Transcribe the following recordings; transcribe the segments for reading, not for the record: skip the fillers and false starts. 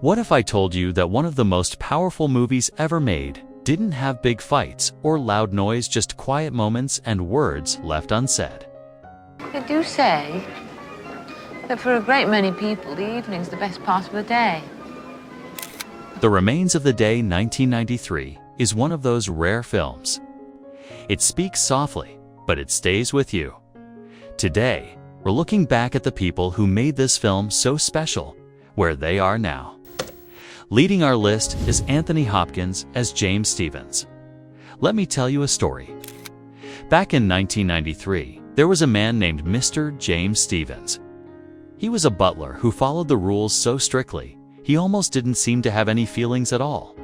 What if I told you that one of the most powerful movies ever made didn't have big fights or loud noise, just quiet moments and words left unsaid? They do say that for a great many people, the evening's the best part of the day. The Remains of the Day, 1993, is one of those rare films. It speaks softly, but it stays with you. Today, we're looking back at the people who made this film so special, where they are now. Leading our list is Anthony Hopkins as James Stevens. Let me tell you a story. Back in 1993, there was a man named Mr. James Stevens. He was a butler who followed the rules so strictly, he almost didn't seem to have any feelings at all.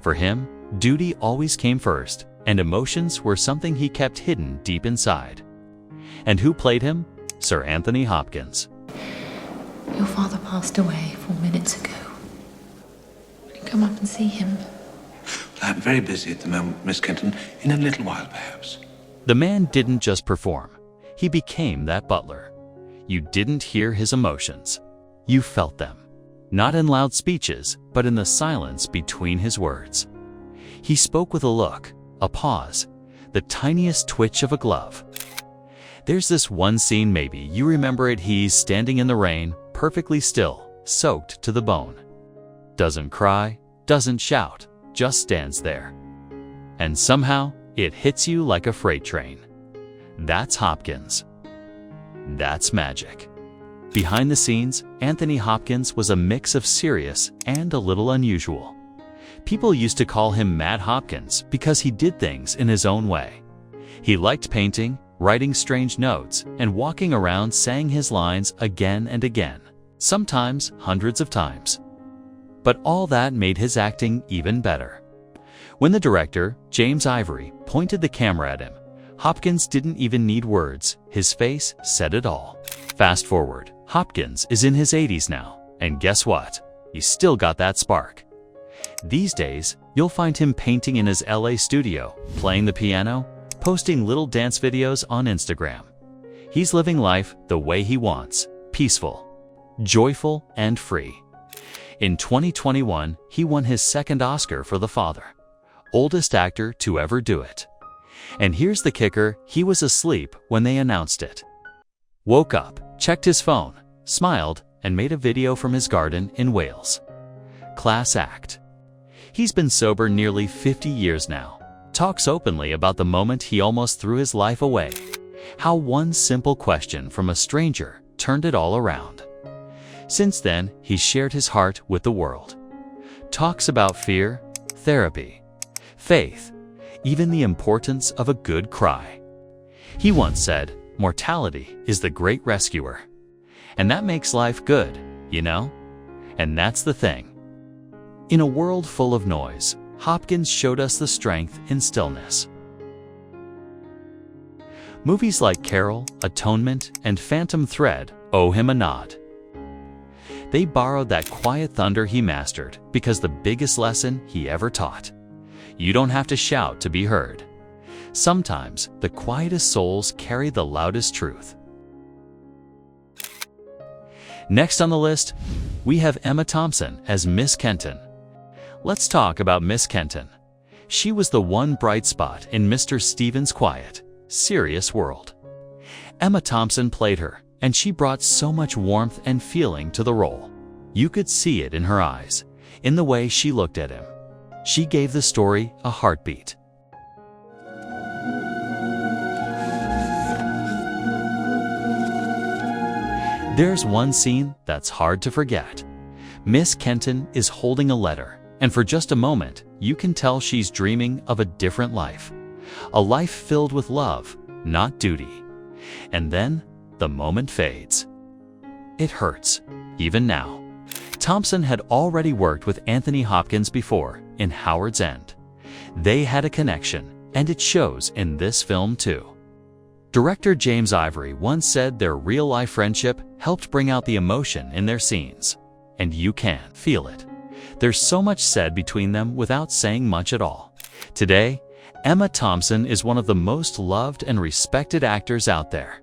For him, duty always came first, and emotions were something he kept hidden deep inside. And who played him? Sir Anthony Hopkins. Your father passed away 4 minutes ago. Will you come up and see him? I'm very busy at the moment, Miss Kenton. In a little while, perhaps. The man didn't just perform. He became that butler. You didn't hear his emotions. You felt them. Not in loud speeches, but in the silence between his words. He spoke with a look, a pause, the tiniest twitch of a glove. There's this one scene, maybe you remember it. He's standing in the rain, perfectly still, soaked to the bone. Doesn't cry, doesn't shout, just stands there. And somehow, it hits you like a freight train. That's Hopkins. That's magic. Behind the scenes, Anthony Hopkins was a mix of serious and a little unusual. People used to call him Mad Hopkins because he did things in his own way. He liked painting, writing strange notes, and walking around saying his lines again and again, sometimes hundreds of times. But all that made his acting even better. When the director, James Ivory, pointed the camera at him, Hopkins didn't even need words. His face said it all. Fast forward, Hopkins is in his 80s now, and guess what? He's still got that spark. These days, you'll find him painting in his LA studio, playing the piano, posting little dance videos on Instagram. He's living life the way he wants, peaceful, joyful, and free. In 2021, he won his second Oscar for The Father, oldest actor to ever do it. And here's the kicker, he was asleep when they announced it. Woke up, checked his phone, smiled, and made a video from his garden in Wales. Class act. He's been sober nearly 50 years now. Talks openly about the moment he almost threw his life away. How one simple question from a stranger turned it all around. Since then, he's shared his heart with the world. Talks about fear, therapy, faith, even the importance of a good cry. He once said, "Mortality is the great rescuer." And that makes life good, you know? And that's the thing. In a world full of noise, Hopkins showed us the strength in stillness. Movies like Carol, Atonement, and Phantom Thread owe him a nod. They borrowed that quiet thunder he mastered because the biggest lesson he ever taught. You don't have to shout to be heard. Sometimes the quietest souls carry the loudest truth. Next on the list, we have Emma Thompson as Miss Kenton. Let's talk about Miss Kenton. She was the one bright spot in Mr. Stevens' quiet, serious world. Emma Thompson played her, and she brought so much warmth and feeling to the role. You could see it in her eyes, in the way she looked at him. She gave the story a heartbeat. There's one scene that's hard to forget. Miss Kenton is holding a letter, and for just a moment, you can tell she's dreaming of a different life. A life filled with love, not duty. And then, the moment fades. It hurts, even now. Thompson had already worked with Anthony Hopkins before in Howard's End. They had a connection, and it shows in this film too. Director James Ivory once said their real-life friendship helped bring out the emotion in their scenes. And you can feel it. There's so much said between them without saying much at all. Today, Emma Thompson is one of the most loved and respected actors out there.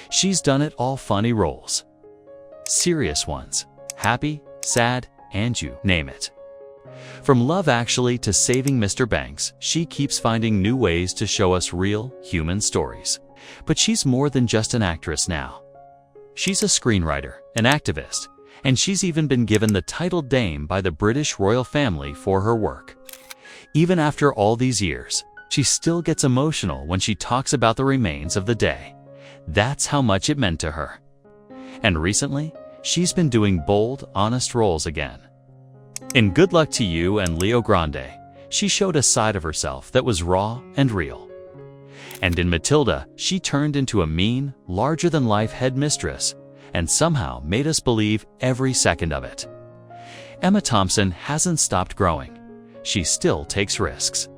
She's done it all: funny roles, serious ones, happy, sad, and you name it. From Love Actually to Saving Mr. Banks, she keeps finding new ways to show us real, human stories. But she's more than just an actress now. She's a screenwriter, an activist, and she's even been given the title Dame by the British royal family for her work. Even after all these years, she still gets emotional when she talks about the remains of the day. That's how much it meant to her. And recently, she's been doing bold, honest roles again. In Good Luck to You and Leo Grande, she showed a side of herself that was raw and real. And in Matilda, she turned into a mean, larger-than-life headmistress and somehow made us believe every second of it. Emma Thompson hasn't stopped growing. She still takes risks.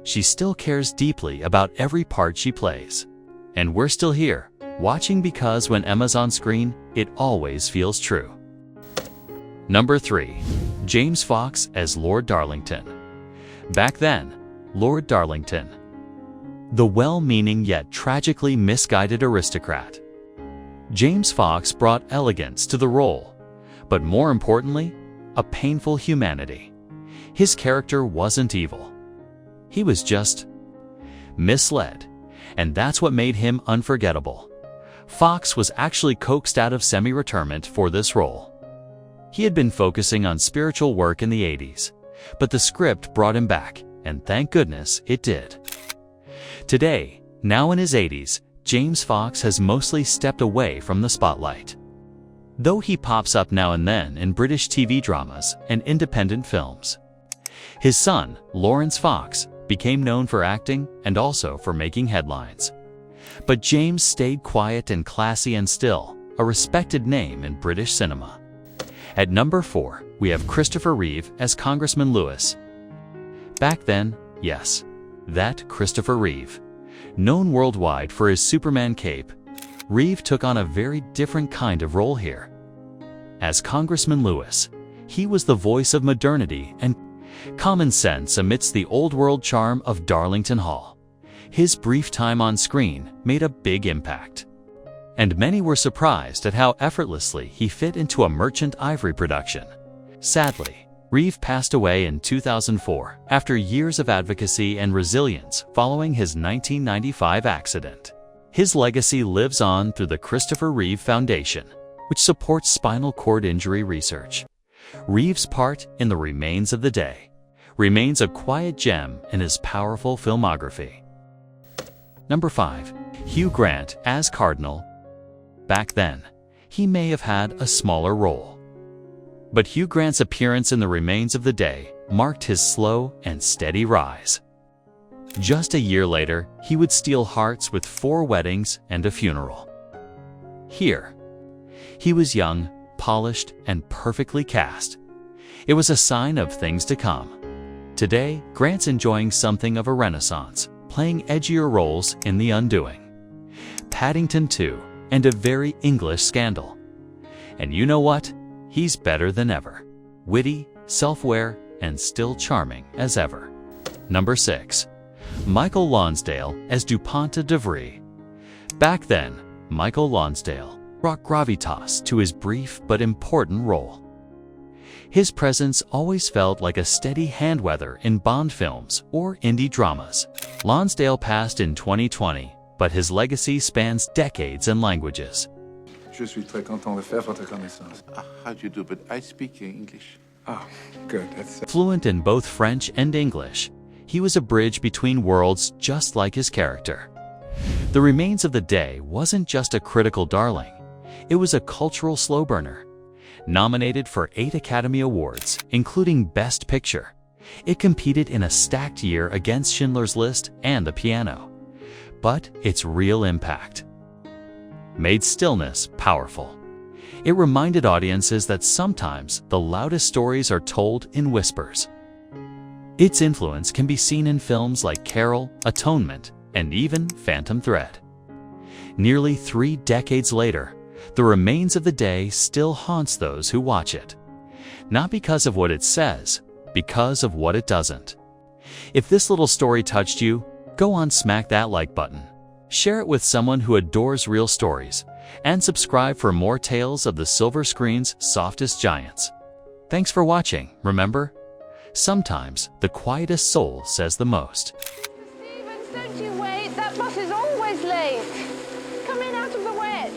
She still cares deeply about every part she plays. And we're still here, watching, because when Emma's on screen, it always feels true. Number 3. James Fox as Lord Darlington. Back then, Lord Darlington. The well-meaning yet tragically misguided aristocrat. James Fox brought elegance to the role, but more importantly, a painful humanity. His character wasn't evil. He was just misled, and that's what made him unforgettable. Fox was actually coaxed out of semi-retirement for this role. He had been focusing on spiritual work in the 80s, but the script brought him back, and thank goodness it did. Today, now in his 80s, James Fox has mostly stepped away from the spotlight. Though he pops up now and then in British TV dramas and independent films. His son, Lawrence Fox, became known for acting and also for making headlines. But James stayed quiet and classy and still a respected name in British cinema. At number 4, we have Christopher Reeve as Congressman Lewis. Back then, yes, that Christopher Reeve. Known worldwide for his Superman cape, Reeve took on a very different kind of role here. As Congressman Lewis, he was the voice of modernity and common sense amidst the old-world charm of Darlington Hall. His brief time on screen made a big impact. And many were surprised at how effortlessly he fit into a Merchant Ivory production. Sadly, Reeve passed away in 2004 after years of advocacy and resilience following his 1995 accident. His legacy lives on through the Christopher Reeve Foundation, which supports spinal cord injury research. Reeve's part in The Remains of the Day remains a quiet gem in his powerful filmography. Number 5. Hugh Grant as Cardinal. Back then, he may have had a smaller role. But Hugh Grant's appearance in The Remains of the Day marked his slow and steady rise. Just a year later, he would steal hearts with 4 weddings and a funeral. Here, he was young, polished, and perfectly cast. It was a sign of things to come. Today, Grant's enjoying something of a renaissance, playing edgier roles in The Undoing, Paddington 2, and A Very English Scandal. And you know what? He's better than ever. Witty, self-aware, and still charming as ever. Number 6. Michael Lonsdale as Dupont d'Ivory. Back then, Michael Lonsdale brought gravitas to his brief but important role. His presence always felt like a steady hand-weather in Bond films or indie dramas. Lonsdale passed in 2020, but his legacy spans decades and languages. Je suis très content de faire votre connaissance. How do you do? But I speak English. Oh, good. That's Fluent in both French and English, he was a bridge between worlds just like his character. The Remains of the Day wasn't just a critical darling. It was a cultural slow burner. Nominated for 8 Academy Awards, including Best Picture, it competed in a stacked year against Schindler's List and The Piano. But its real impact made stillness powerful. It reminded audiences that sometimes the loudest stories are told in whispers. Its influence can be seen in films like Carol, Atonement, and even Phantom Thread. Nearly 3 decades later, The Remains of the Day still haunts those who watch it. Not because of what it says, because of what it doesn't. If this little story touched you, go on, smack that like button. Share it with someone who adores real stories, and subscribe for more tales of the silver screen's softest giants. Thanks for watching. Remember, sometimes the quietest soul says the most. Stevens, don't you wait. That bus is always late. Come in out of the wet.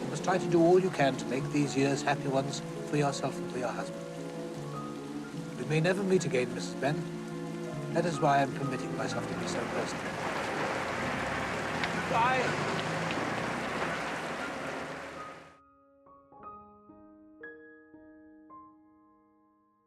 You must try to do all you can to make these years happy ones for yourself and for your husband. We may never meet again, Mrs. Benn. That is why I'm permitting myself to be so personal. Goodbye.